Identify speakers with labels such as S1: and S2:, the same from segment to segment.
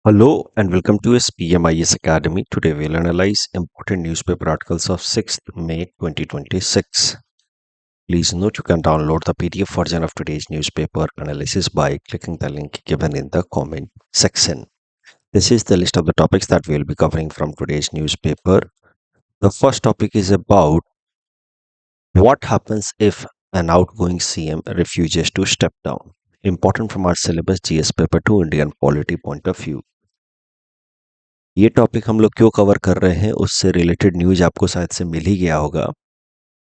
S1: Hello and welcome to SPMIS Academy. Today we'll analyze important newspaper articles of 6th May 2026. Please note you can download the PDF version of today's newspaper analysis by clicking the link given in the comment section. This is the list of the topics that we'll be covering from today's newspaper. The first topic is about what happens if an outgoing CM refuses to step down. Important from our syllabus GS paper 2 Indian polity point of view. ये topic हम लोग क्यों cover कर रहे हैं उससे related news आपको शायद से मिल ही गया होगा।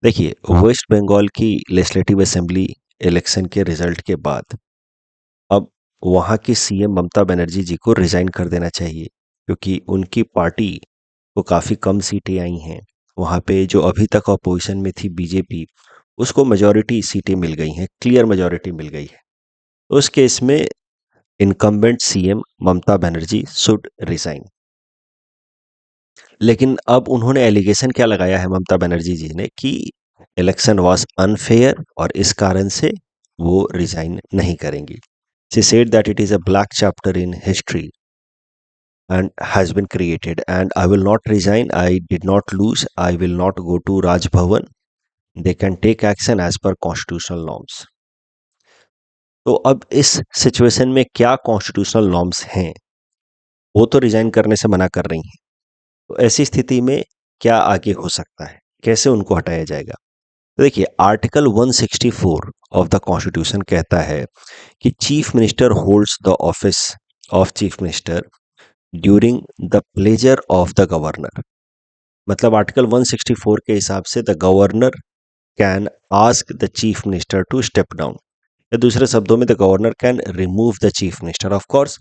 S1: देखिए, वेस्ट बंगाल की लेजिस्लेटिव असेंबली इलेक्शन के रिजल्ट के बाद अब वहाँ की सीएम ममता बनर्जी जी को रिजाइन कर देना चाहिए, क्योंकि उनकी पार्टी को काफ़ी कम सीटें आई हैं। वहाँ पे जो अभी तक अपोजिशन में थी बीजेपी, उसको मेजॉरिटी सीटें मिल गई हैं, क्लियर मेजॉरिटी मिल गई है। उस केस में incumbent CM Mamata Banerjee should resign. लेकिन अब उन्होंने एलिगेशन क्या लगाया है ममता बनर्जी जी ने कि इलेक्शन वाज अनफेयर और इस कारण से वो रिजाइन नहीं करेंगी। She said that it is a black chapter in history and has been created and I will not resign. I did not lose. I will not go to Raj Bhavan. They can take action as per constitutional norms. तो अब इस situation में क्या constitutional norms हैं, वो तो resign करने से मना कर रही हैं। तो ऐसी स्थिति में क्या आगे हो सकता है, कैसे उनको हटाया जाएगा? तो देखिए, आर्टिकल 164 ऑफ द कॉन्स्टिट्यूशन कहता है कि chief minister holds the office of chief minister during the pleasure of the governor. मतलब आर्टिकल 164 के हिसाब से the governor can ask the chief minister to step down, या दूसरे शब्दों में the governor can remove the chief minister. Of course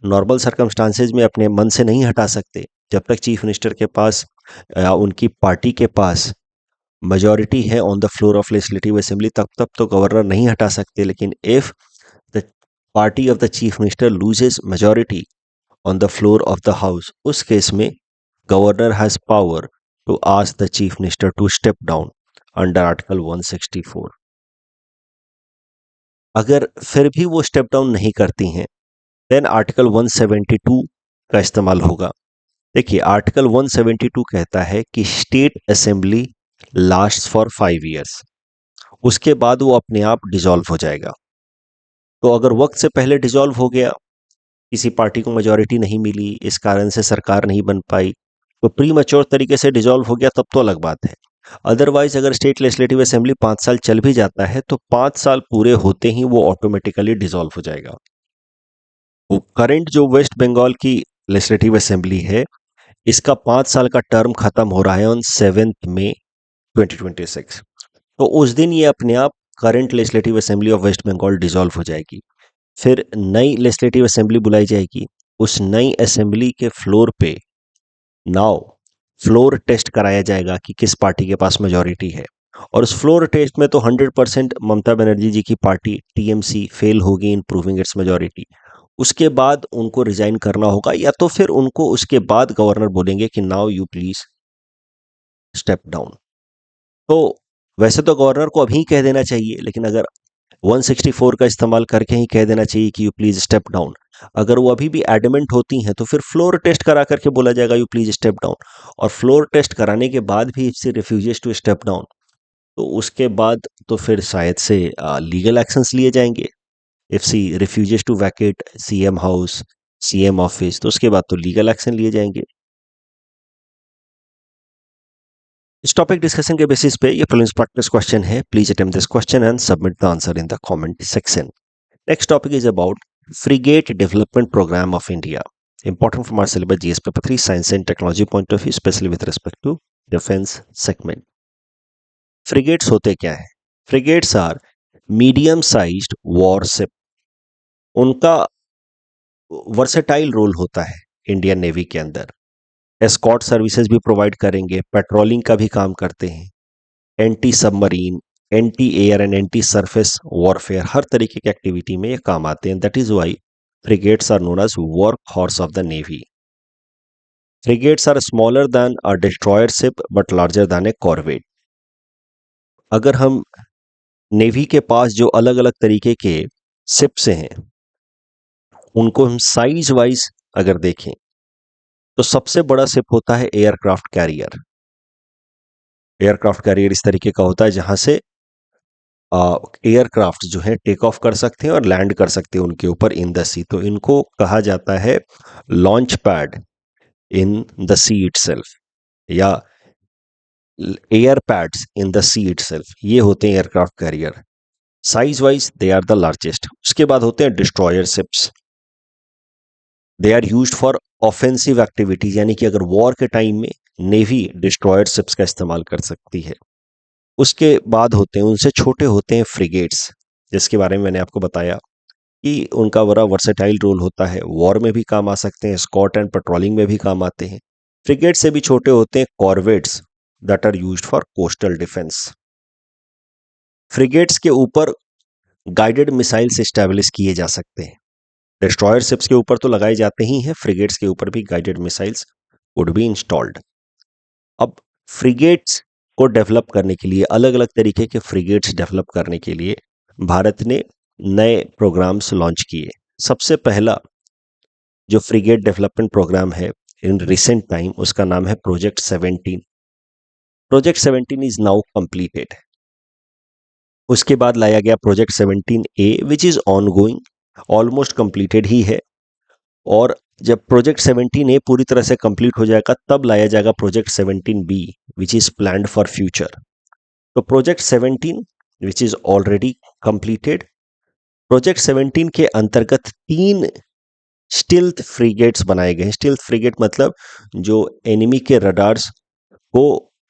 S1: normal circumstances में अपने मन से नहीं हटा सकते। जब तक चीफ मिनिस्टर के पास या उनकी पार्टी के पास मेजॉरिटी है on the floor of legislative assembly, तब तक तो गवर्नर नहीं हटा सकते। लेकिन if the party of the chief minister loses majority on the floor of the house, उस केस में governor has power to ask the chief minister to step down under article 164। अगर फिर भी वो स्टेप डाउन नहीं करती हैं, then article 172 का इस्तेमाल होगा। देखिए, आर्टिकल 172 कहता है कि state assembly last for 5 years, उसके बाद वो अपने आप डिसॉल्व हो जाएगा। तो अगर वक्त से पहले डिसॉल्व हो गया, किसी पार्टी को मेजॉरिटी नहीं मिली, इस कारण से सरकार नहीं बन पाई, तो प्री मैच्योर तरीके से डिसॉल्व हो गया, तब तो अलग बात है। अदरवाइज अगर स्टेट लेजिस्लेटिव असेंबली 5 साल चल भी जाता है, तो 5 साल पूरे होते ही वो ऑटोमेटिकली डिसॉल्व हो जाएगा। करंट जो वेस्ट बंगाल की लेजिस्लेटिव असेंबली है, इसका 5 साल का टर्म खत्म हो रहा है ऑन 7 मई 2026। तो उस दिन ये अपने आप current legislative assembly of west Bengal dissolve हो जाएगी। फिर नई लेजिस्लेटिव असेंबली बुलाई जाएगी। उस नई असेंबली के फ्लोर पे नाउ फ्लोर टेस्ट कराया जाएगा कि किस पार्टी के पास मेजॉरिटी है, और उस फ्लोर टेस्ट में तो 100% ममता बनर्जी जी की पार्टी टीएमसी फेल होगी इन प्रूविंग इट्स मेजॉरिटी। उसके बाद उनको रिजाइन करना होगा, या तो फिर उनको उसके बाद गवर्नर बोलेंगे कि now you please step down. तो वैसे तो गवर्नर को अभी ही कह देना चाहिए, लेकिन अगर 164 का इस्तेमाल करके ही कह देना चाहिए कि यू प्लीज स्टेप डाउन। अगर वो अभी भी एडमेंट होती हैं, तो फिर फ्लोर टेस्ट करा करके बोला जाएगा यू प्लीज स्टेप डाउन। और फ्लोर टेस्ट कराने के बाद भी if she refuses to step down, तो उसके बाद तो फिर शायद से लीगल एक्शंस लिए जाएंगे। If she refuses to vacate CM house, CM office, तो उसके बाद तो लीगल एक्शन लिए जाएंगे। इस टॉपिक डिस्कशन के बेसिस पे ये प्रीलिम्स प्रैक्टिस क्वेश्चन है। Please attempt this question and submit the answer in the comment section. Next topic is about Frigate Development Program of India. Important from our syllabus GS paper 3 Science and Technology point of view, especially with respect to defense segment. Frigates होते क्या है? Frigates are medium sized warship. उनका versatile role होता है Indian navy के अंदर। Escort services भी provide करेंगे, पेट्रोलिंग का भी काम करते हैं, anti submarine, anti air and anti surface warfare, हर तरीके की एक्टिविटी में ये काम आते हैं। That is why frigates are known as work horse of the navy. Frigates are smaller than a destroyer ship but larger than a corvette. अगर हम नेवी के पास जो अलग अलग तरीके के शिप्स हैं, उनको हम साइज वाइज अगर देखें तो सबसे बड़ा शिप होता है एयरक्राफ्ट कैरियर। एयरक्राफ्ट कैरियर इस तरीके का होता है जहां से एयरक्राफ्ट जो है टेक ऑफ कर सकते हैं और लैंड कर सकते हैं उनके ऊपर इन द सी, तो इनको कहा जाता है launch pad in the sea itself, या air pads in the sea itself, ये होते हैं aircraft carrier. Size wise they are the largest. उसके बाद होते हैं destroyer ships. They are used for offensive activities, यानी कि अगर वॉर के टाइम में नेवी डिस्ट्रॉयर शिप्स का इस्तेमाल कर सकती है। उसके बाद होते हैं, उनसे छोटे होते हैं फ्रिगेट्स, जिसके बारे में मैंने आपको बताया कि उनका बड़ा वर्सेटाइल रोल होता है, वॉर में भी काम आ सकते हैं, स्कॉट एंड पेट्रोलिंग में भी काम आते हैं। फ्रिगेट से भी छोटे होते हैं corvettes that are used for coastal defence. Frigates के ऊपर गाइडेड मिसाइल्स एस्टैब्लिश किए जा सकते हैं। डिस्ट्रॉयर शिप्स के ऊपर तो लगाए जाते ही हैं, फ्रिगेट्स के ऊपर भी guided missiles would be installed. अब फ्रिगेट्स को डेवलप करने के लिए, अलग अलग तरीके के फ्रिगेट्स डेवलप करने के लिए भारत ने नए प्रोग्राम्स लॉन्च किए। सबसे पहला जो फ्रिगेट डेवलपमेंट प्रोग्राम है इन रिसेंट टाइम, उसका नाम है project 17। Project 17 is now completed. उसके बाद लाया गया project 17A which is ongoing, almost completed ही है। और जब प्रोजेक्ट 17A पूरी तरह से कंप्लीट हो जाएगा तब लाया जाएगा project 17B which is planned for future. तो project 17 which is already completed, project 17 के अंतर्गत 3 स्टिल्थ फ्रिगेट्स बनाए गए हैं। स्टिल्थ फ्रिगेट मतलब जो एनिमी के रडार्स को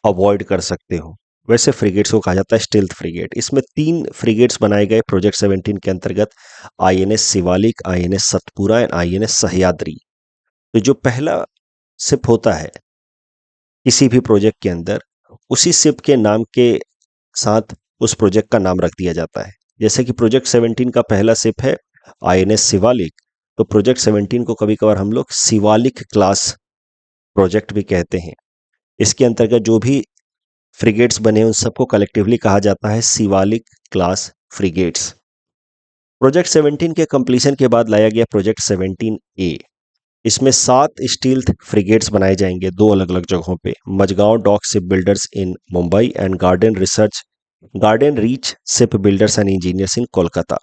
S1: अवॉइड कर सकते हो, वैसे फ्रिगेट्स को कहा जाता है स्टिल्थ फ्रिगेट। इसमें 3 फ्रिगेट्स बनाए गए प्रोजेक्ट 17 के अंतर्गत, INS Shivalik, INS Satpura and INS Sahyadri. तो जो पहला शिप होता है किसी भी प्रोजेक्ट के अंदर, उसी शिप के नाम के साथ उस प्रोजेक्ट का नाम रख दिया जाता है। जैसे कि प्रोजेक्ट 17 का पहला शिप है INS शिवालिक, तो प्रोजेक्ट 17 को कभी कभार हम लोग शिवालिक क्लास प्रोजेक्ट भी कहते हैं। इसके अंतर्गत जो भी फ्रिगेट्स बने उन सबको कलेक्टिवली कहा जाता है शिवालिक क्लास फ्रिगेट्स। प्रोजेक्ट 17 के कंप्लीशन के बाद लाया गया प्रोजेक्ट 17A। इसमें 7 स्टील्थ फ्रिगेट्स बनाए जाएंगे 2 अलग अलग जगहों पे, Mazagon dock shipbuilders in Mumbai and garden reach shipbuilders and engineers in Kolkata.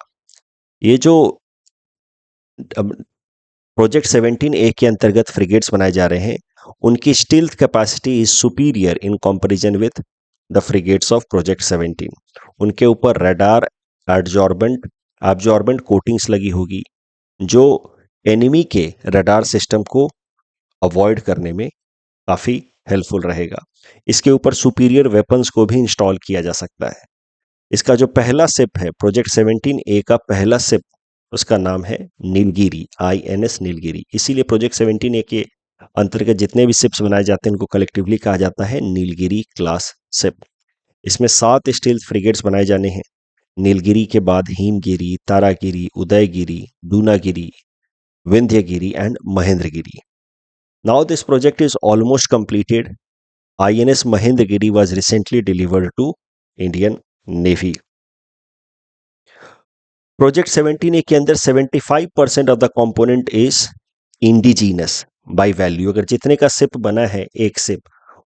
S1: ये जो प्रोजेक्ट 17A के अंतर्गत फ्रिगेट्स बनाए जा रहे हैं, उनकी stealth capacity is superior in comparison with the frigates of project 17। उनके ऊपर रडार एब्जॉर्बेंट कोटिंग्स लगी होगी जो एनिमी के रडार सिस्टम को अवॉइड करने में काफ़ी हेल्पफुल रहेगा। इसके ऊपर सुपीरियर वेपन्स को भी इंस्टॉल किया जा सकता है। इसका जो पहला शिप है प्रोजेक्ट 17A का पहला शिप, उसका नाम है नीलगिरी, INS नीलगिरी। इसीलिए प्रोजेक्ट 17A के अंतर्गत जितने भी शिप्स बनाए जाते हैं उनको कलेक्टिवली कहा जाता है नीलगिरी क्लास शिप। इसमें 7 स्टील्थ फ्रिगेट्स बनाए जाने हैं। नीलगिरी के बाद Himgiri, Taragiri, Udaygiri, Dunagiri, Vindhyagiri and Mahendragiri. Now this project is almost completed. INS Mahendragiri was recently delivered to Indian Navy. Project 17A के अंदर 75% of the component is indigenous by value। अगर जितने का सिप बना है एक सिप,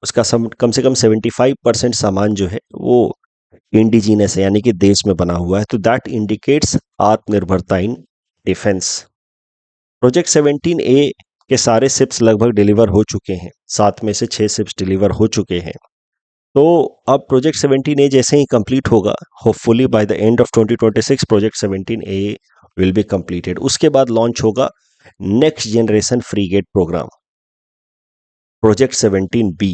S1: उसका कम से कम 75% सामान जो है वो इंडिजीनस है, यानी कि देश में बना हुआ है। तो दैट इंडिकेट्स आत्मनिर्भरता इन डिफेंस। प्रोजेक्ट 17A के सारे शिप्स लगभग डिलीवर हो चुके हैं, 7 में से 6 शिप्स डिलीवर हो चुके हैं। तो अब प्रोजेक्ट 17A जैसे ही कंप्लीट होगा, hopefully by the end of 2026 project 17A will be completed. उसके बाद लॉन्च होगा next generation frigate programme project 17B।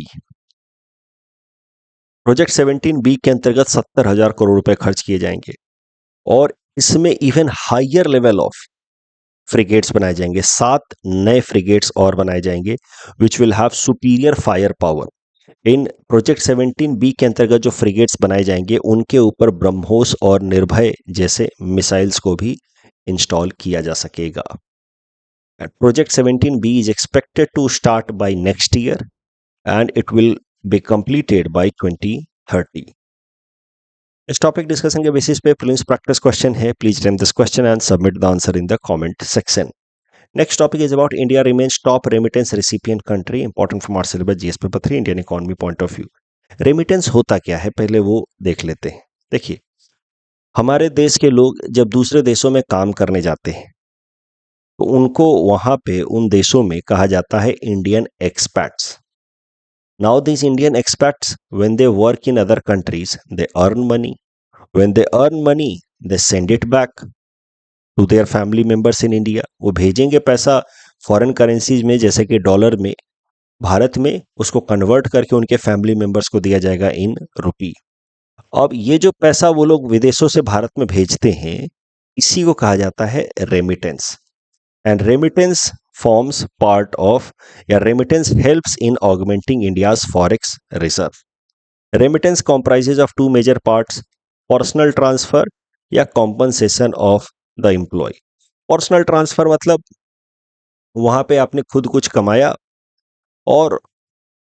S1: Project 17B के अंतर्गत 70,000 करोड़ रुपए खर्च किए जाएंगे और इसमें even higher level of frigates बनाए जाएंगे। 7 नए फ्रिगेट्स और बनाए जाएंगे which will have superior fire power. इन प्रोजेक्ट 17B के अंतर्गत जो फ्रिगेट्स बनाए जाएंगे उनके ऊपर ब्रह्मोस और निर्भय जैसे मिसाइल्स को भी इंस्टॉल किया जा सकेगा। Project 17B is expected to start by next year and it will be completed by 2030। इस टॉपिक डिस्कशन के बेसिस पे प्रीलिम्स प्रैक्टिस क्वेश्चन है। Please attempt this question and submit the answer in the comment section. Next topic is about India remains top remittance recipient country, important from our syllabus GS paper 3 Indian economy point of view. Remittance होता क्या है पहले वो देख लेते हैं। देखिए, हमारे देश के लोग जब दूसरे देशों में काम करने जाते हैं तो उनको वहां पे उन देशों में कहा जाता है Indian expats. Now this Indian expats when they work in other countries they earn money, when they earn money they send it back to their family members in India. वो भेजेंगे पैसा फॉरेन करेंसीज में जैसे कि dollar में भारत में, उसको convert करके उनके फैमिली मेंबर्स को दिया जाएगा इन रुपी। अब ये जो पैसा वो लोग विदेशों से भारत में भेजते हैं इसी को कहा जाता है remittance. And remittance forms part of या remittance helps in augmenting India's forex reserve. Remittance comprises of two major parts, personal transfer या compensation of the employee. Personal transfer मतलब वहां पे आपने खुद कुछ कमाया और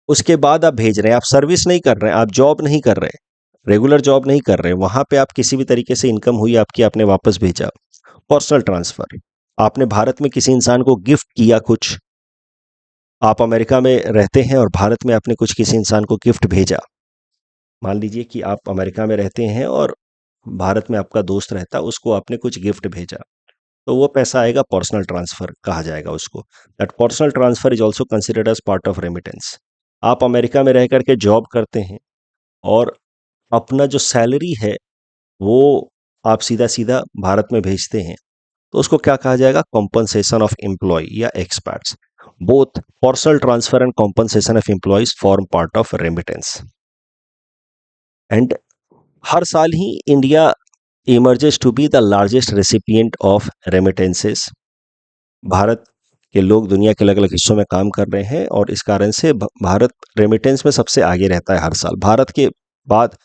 S1: उसके बाद आप भेज रहे हैं, आप सर्विस नहीं कर रहे हैं, आप जॉब नहीं कर रहे, रेगुलर जॉब नहीं कर रहे, वहां पे आप किसी भी तरीके से इनकम हुई आपकी, आपने वापस भेजा। पर्सनल ट्रांसफर, आपने भारत में किसी इंसान को गिफ्ट किया कुछ, आप अमेरिका में रहते हैं और भारत में आपने कुछ किसी इंसान को गिफ्ट भेजा। मान लीजिए कि आप अमेरिका में रहते हैं और भारत में आपका दोस्त रहता, उसको आपने कुछ गिफ्ट भेजा, तो वो पैसा आएगा, पर्सनल ट्रांसफर कहा जाएगा उसको। That personal transfer is also considered as part of remittance. आप अमेरिका में रह करके जॉब करते हैं और अपना जो सैलरी है वो आप सीधा सीधा भारत में भेजते हैं, तो उसको क्या कहा जाएगा, कॉम्पनसेशन ऑफ एम्प्लॉय या experts. Both personal transfer and compensation of employees form part of remittance. And हर साल ही India emerges to be the largest recipient of remittances. Bharat के लोग दुनिया के अलग अलग हिस्सों में काम कर रहे हैं और इस कारण से भारत रेमिटेंस में सबसे आगे रहता है हर साल। भारत के बाद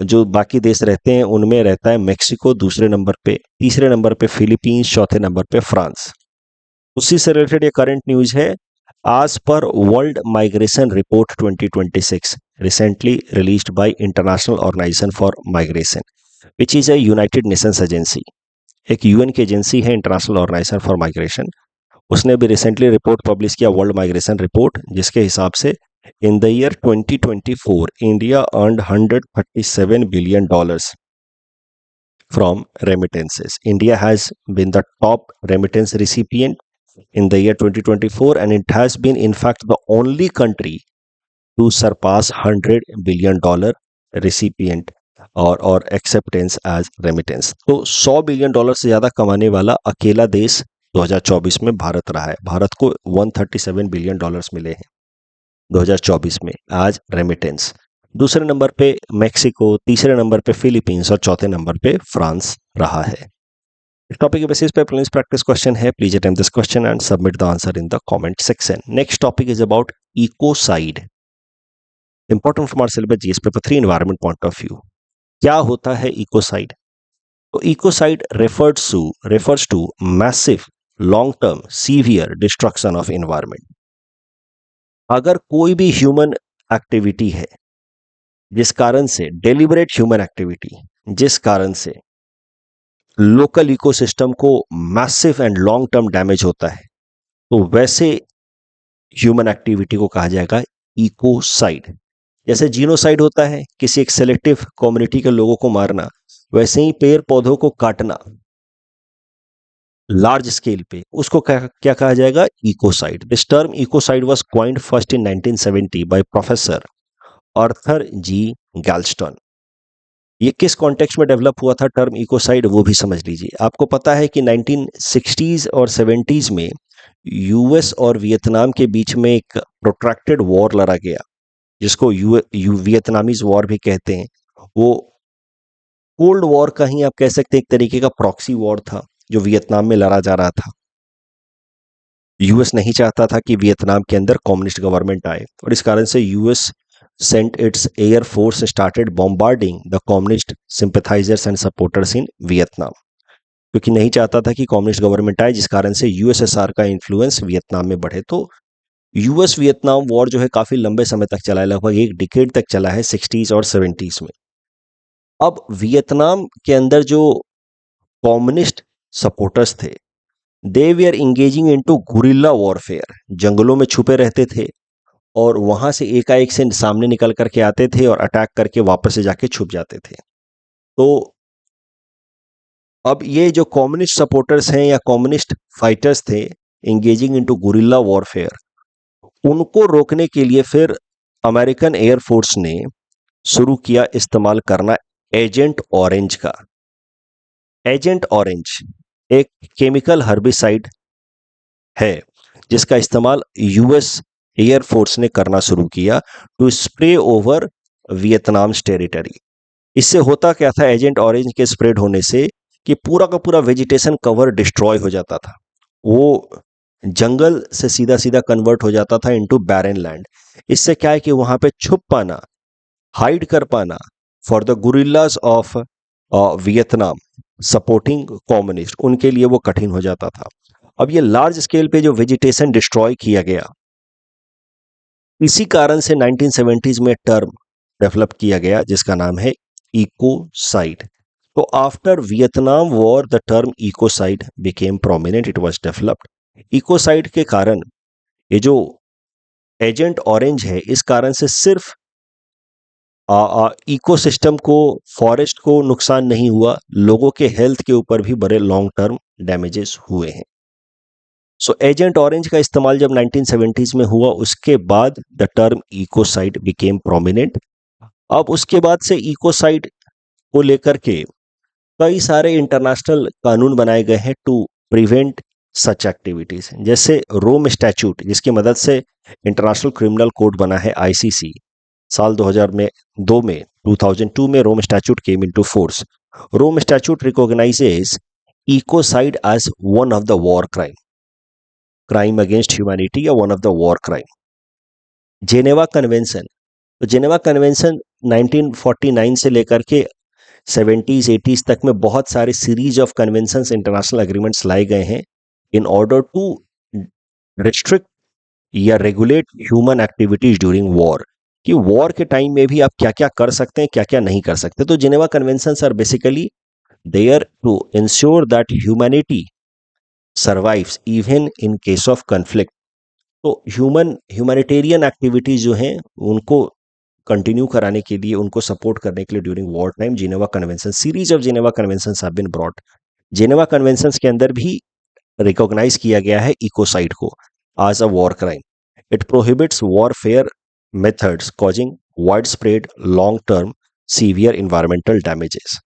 S1: जो बाकी देश रहते हैं उनमें रहता है मेक्सिको दूसरे नंबर पे, तीसरे नंबर पे फिलीपींस, चौथे नंबर पे फ्रांस। उसी से रिलेटेड ये करंट न्यूज है। आज पर world migration report 2026 recently released by International Organization for Migration which is a United Nations agency. एक यूएन की एजेंसी है इंटरनेशनल ऑर्गेनाइजेशन फॉर माइग्रेशन। उसने भी रिसेंटली रिपोर्ट पब्लिश किया, वर्ल्ड माइग्रेशन रिपोर्ट, जिसके हिसाब से in the year 2024 India earned $137 billion from remittances. India has been the top remittance recipient in the year 2024 and it has been in fact the only country to surpass $100 billion recipient or acceptance as remittance. तो $100 billion से ज्यादा कमाने वाला अकेला देश 2024 में भारत रहा है। भारत को $137 बिलियन मिले हैं 2024 में आज रेमिटेंस। दूसरे नंबर पे मेक्सिको, तीसरे नंबर पे फिलीपींस और चौथे नंबर पे फ्रांस रहा है। टॉपिक के बेसिस पे प्रीलिम्स प्रैक्टिस क्वेश्चन है। Please attempt this question and submit the answer in the comment section. Next topic is about ecocide, important from our syllabus GS paper 3 environment point of view. क्या होता है ecocide? तो ecocide refers to massive long term severe destruction of environment। अगर कोई भी human activity है जिस कारण से, डेलिबरेट ह्यूमन एक्टिविटी जिस कारण से लोकल इकोसिस्टम को massive and long term damage होता है, तो वैसे ह्यूमन एक्टिविटी को कहा जाएगा इकोसाइड। जैसे जीनोसाइड होता है किसी एक सेलेक्टिव कम्युनिटी के लोगों को मारना, वैसे ही पेड़ पौधों को काटना लार्ज स्केल पे, उसको क्या कहा जाएगा, ecocide. This term ecocide was coined first in 1970 by professor Arthur G Galston. ये किस कॉन्टेक्स्ट में डेवलप हुआ था टर्म इकोसाइड, वो भी समझ लीजिए। आपको पता है कि 1960s और 70s में यूएस और वियतनाम के बीच में एक प्रोट्रैक्टेड वॉर लड़ा गया, जिसको वियतनामीज वॉर भी कहते हैं। वो कोल्ड वॉर का ही आप कह सकते हैं, एक तरीके का प्रॉक्सी वॉर था जो वियतनाम में लड़ा जा रहा था। यूएस नहीं चाहता था कि वियतनाम के अंदर कम्युनिस्ट गवर्नमेंट आए और इस कारण से US sent its air force started bombarding the communist sympathizers and supporters in Vietnam, क्योंकि नहीं चाहता था कि कम्युनिस्ट गवर्नमेंट आए, जिस कारण से यूएसएसआर का इन्फ्लुएंस वियतनाम में बढ़े। तो यूएस वियतनाम वॉर जो है काफी लंबे समय तक चला है, लगभग एक डिकेड तक चला है 60s और 70s में। अब वियतनाम के अंदर जो कम्युनिस्ट सपोर्टर्स थे they we are engaging into guerrilla warfare, जंगलों में छुपे रहते थे और वहां से एकाएक से सामने निकल करके आते थे और अटैक करके वापस से जाके छुप जाते थे। तो अब ये जो कम्युनिस्ट सपोर्टर्स हैं या कम्युनिस्ट फाइटर्स थे इंगेजिंग इनटू गुरिल्ला वॉरफेयर, उनको रोकने के लिए फिर अमेरिकन एयरफोर्स ने शुरू किया इस्तेमाल करना एजेंट ऑरेंज का। एजेंट ऑरेंज एक केमिकल हर्बिसाइड है जिसका इस्तेमाल यूएस एयरफोर्स ने करना शुरू किया to spray over Vietnam territory. इससे होता क्या था एजेंट ऑरेंज के स्प्रेड होने से कि पूरा का पूरा वेजिटेशन कवर डिस्ट्रॉय हो जाता था, वो जंगल से सीधा सीधा कन्वर्ट हो जाता था इनटू बैरन लैंड। इससे क्या है कि वहां पे छुप पाना, हाइड कर पाना for the guerrillas of Vietnam supporting communist, उनके लिए वो कठिन हो जाता था। अब ये लार्ज स्केल पे जो वेजिटेशन डिस्ट्रॉय किया गया, इसी कारण से 1970s में टर्म डेवलप किया गया जिसका नाम है इकोसाइड। तो after Vietnam war the term ecocide became prominent, it was developed. Ecocide के कारण ये जो एजेंट ऑरेंज है, इस कारण से सिर्फ इकोसिस्टम को, फॉरेस्ट को नुकसान नहीं हुआ, लोगों के हेल्थ के ऊपर भी बड़े लॉन्ग टर्म डैमेजेस हुए हैं। सो एजेंट ऑरेंज का इस्तेमाल जब 1970s में हुआ, उसके बाद the term ecocide became prominent. अब उसके बाद से इकोसाइड को लेकर के कई सारे इंटरनेशनल कानून बनाए गए हैं टू प्रिवेंट सच एक्टिविटीज, जैसे रोम स्टैच्यूट जिसकी मदद से इंटरनेशनल क्रिमिनल कोड बना है आईसीसी, साल 2002 में Rome statute came into force. Rome statute recognises ecocide as one of the war crime against humanity या one of the war crime. Geneva convention, तो जेनेवा कन्वेंशन 1949 से लेकर के 70s 80s तक में बहुत सारे series of conventions, international agreements लाए गए हैं इन ऑर्डर टू रिस्ट्रिक्ट या regulate human activities during war, कि वॉर के टाइम में भी आप क्या क्या कर सकते हैं, क्या क्या नहीं कर सकते। तो Geneva conventions are basically there to ensure that humanity survives even in case of conflict. तो ह्यूमैनिटेरियन एक्टिविटीज जो हैं उनको कंटिन्यू कराने के लिए, उनको सपोर्ट करने के लिए during war time Geneva convention, series of Geneva conventions have been brought. Geneva conventions के अंदर भी रिकॉग्नाइज किया गया है इकोसाइड को as a war crime. It prohibits warfare methods causing wide spread long term severe environmental damages.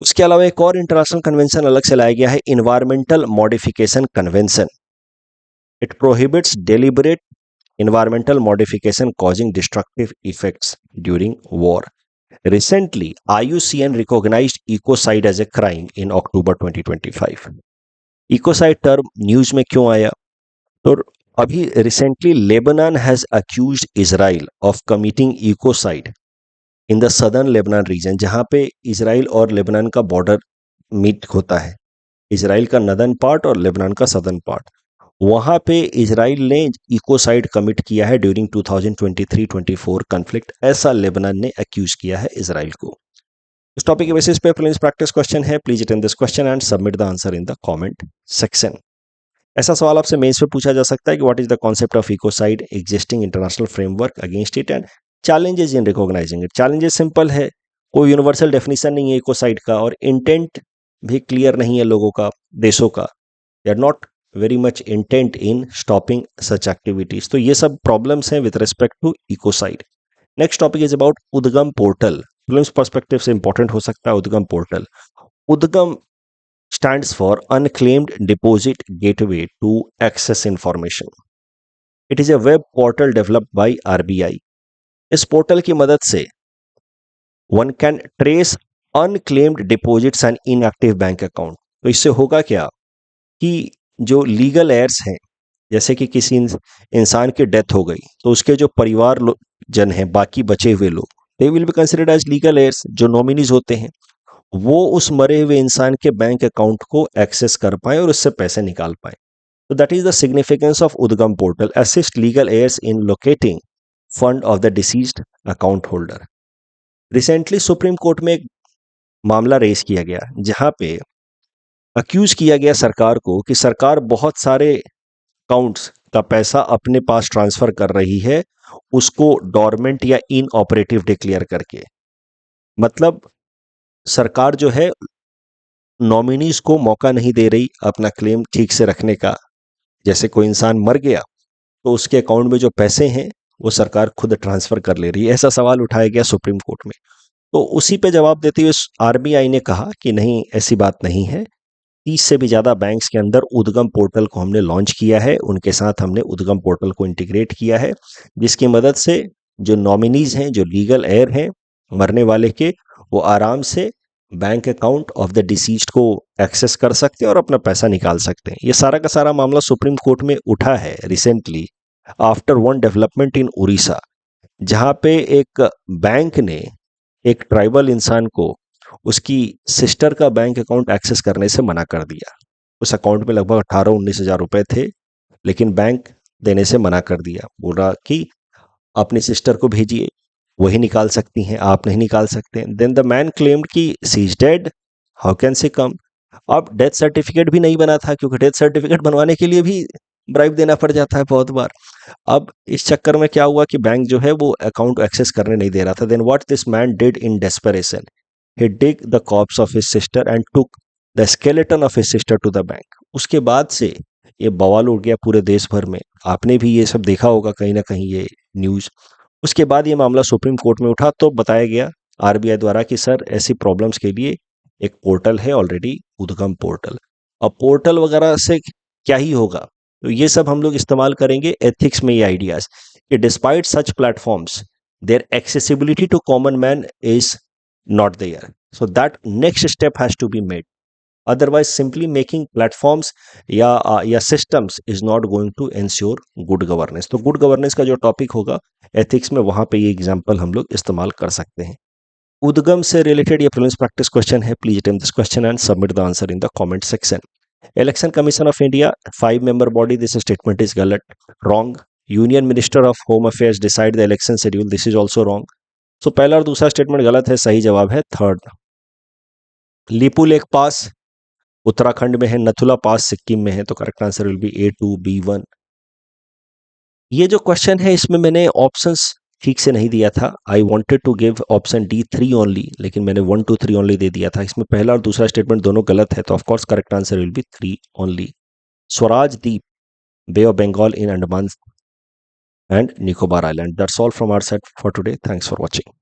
S1: उसके अलावा एक और इंटरनेशनल कन्वेंशन अलग से लाया गया है, environmental modification convention. It prohibits deliberate environmental modification causing destructive effects during war. Recently, IUCN recognized ecocide as a crime in October 2025. Ecocide term news में क्यों आया? तो अभी recently Lebanon has accused Israel of committing ecocide in the southern Lebanon region, जहां पे Israel और Lebanon का border meet होता है, इजराइल का नदर्न पार्ट और लेबनान का सदर्न पार्ट, वहां पे इजराइल ने इकोसाइड कमिट किया है ड्यूरिंग 2023-24 कॉन्फ्लिक्ट, ऐसा लेबनान ने अक्यूज किया है इजराइल को। इस टॉपिक के बेसिस पे प्रीलिम्स प्रैक्टिस क्वेश्चन है, please attend this question and submit the answer in the comment section. ऐसा सवाल आपसे मेंस पे पूछा जा सकता है कि what is the concept of ecocide, existing international framework against it and challenges in recognising it. Challenges simple है, कोई यूनिवर्सल डेफिनेशन नहीं है इकोसाइड का, और इंटेंट भी क्लियर नहीं है लोगों का, देशों का, they are not very much intent in stopping such activities. तो ये सब प्रॉब्लम्स हैं with respect to ecocide. Next topic is about Udgam portal, films perspective से इंपॉर्टेंट हो सकता है उद्गम पोर्टल। उद्गम stands for Unclaimed Deposit Gateway to Access Information. It is a web portal developed by RBI. इस पोर्टल की मदद से one can trace unclaimed deposits and inactive bank account. तो इससे होगा क्या कि जो लीगल एयर्स हैं, जैसे कि किसी इंसान की डेथ हो गई तो उसके जो परिवार जन हैं, बाकी बचे हुए लोग, they will be considered as legal heirs, जो नॉमिनीज होते हैं, वो उस मरे हुए इंसान के बैंक अकाउंट को एक्सेस कर पाए और उससे पैसे निकाल पाए। तो that is the significance of Udgam portal, assist legal heirs in locating fund of the deceased account holder. Recently supreme court में एक मामला रेज किया गया जहां पे अक्यूज किया गया सरकार को कि सरकार बहुत सारे अकाउंट्स का पैसा अपने पास ट्रांसफर कर रही है, उसको डोरमेंट या इनऑपरेटिव डिक्लेयर करके। मतलब सरकार जो है नॉमिनीज को मौका नहीं दे रही अपना क्लेम ठीक से रखने का। जैसे कोई इंसान मर गया तो उसके अकाउंट में जो पैसे हैं वो सरकार खुद ट्रांसफर कर ले रही है, ऐसा सवाल उठाया गया सुप्रीम कोर्ट में। तो उसी पे जवाब देते हुए आरबीआई ने कहा कि नहीं, ऐसी बात नहीं है। 30 से भी ज़्यादा बैंक्स के अंदर उद्गम पोर्टल को हमने लॉन्च किया है, उनके साथ हमने उद्गम पोर्टल को इंटीग्रेट किया है, जिसकी मदद से जो नॉमिनीज हैं, जो लीगल हेयर हैं मरने वाले के, वो आराम से bank account of the deceased को एक्सेस कर सकते हैं और अपना पैसा निकाल सकते हैं। ये सारा का सारा मामला सुप्रीम कोर्ट में उठा है recently after one development in Orissa, जहां पे एक बैंक ने एक ट्राइबल इंसान को उसकी सिस्टर का बैंक अकाउंट एक्सेस करने से मना कर दिया। उस अकाउंट में लगभग 18-19 हज़ार रुपए थे, लेकिन बैंक देने से मना कर दिया। बोला कि अपनी सिस्टर को भेजिए, वही निकाल सकती हैं, आप नहीं निकाल सकते। देन द मैन क्लेम्ड कि she is dead, how can she come. अब डेथ सर्टिफिकेट भी नहीं बना था, क्योंकि डेथ सर्टिफिकेट बनवाने के लिए भी ब्राइब देना पड़ जाता है बहुत बार। अब इस चक्कर में क्या हुआ कि बैंक जो है वो अकाउंट एक्सेस करने नहीं दे रहा था। Then what this man did in desperation, he dig the corpse of his sister and took the skeleton of his sister to the bank। उसके बाद से ये बवाल उठ गया पूरे देश भर में। आपने भी ये सब देखा होगा कहीं ना कहीं ये न्यूज़। उसके बाद ये मामला सुप्रीम कोर्ट में उठा तो बताया गया आरबीआई द्वारा कि सर ऐसी प्रॉब्लम्स के लिए एक पोर्टल है ऑलरेडी, उद्गम पोर्टल। अब पोर्टल वगैरह से क्या ही होगा, तो ये सब हम लोग इस्तेमाल करेंगे एथिक्स में ये आइडियाज कि despite such platforms their accessibility to common man is not there, so that next step has to be made, otherwise simply making platforms या systems is not going to ensure good governance। तो good governance का जो topic होगा ethics में, वहां पे ये example हम लोग इस्तेमाल कर सकते हैं। उद्गम से रिलेटेड ये प्रीलिम्स प्रैक्टिस क्वेश्चन है। Please attempt this question and submit the answer in the comment section. Election commission of India 5 member body, this statement is गलत, wrong. Union minister of home affairs decide the election schedule, this is also wrong. So पहला और दूसरा statement गलत है, सही जवाब है third. Lipu lake pass Uttarakhand में है, नथुला पास सिक्किम में है, तो correct answer will B A2B1। ये जो क्वेश्चन है इसमें मैंने ऑप्शंस ठीक से नहीं दिया था। I wanted to give option D3 only, लेकिन मैंने 1 2 3 ओनली दे दिया था। इसमें पहला और दूसरा स्टेटमेंट दोनों गलत है, तो of course correct answer will be 3 only. Swaraj Dweep, bay of Bengal in Andaman and Nicobar island. That's all from our side for today, thanks for watching.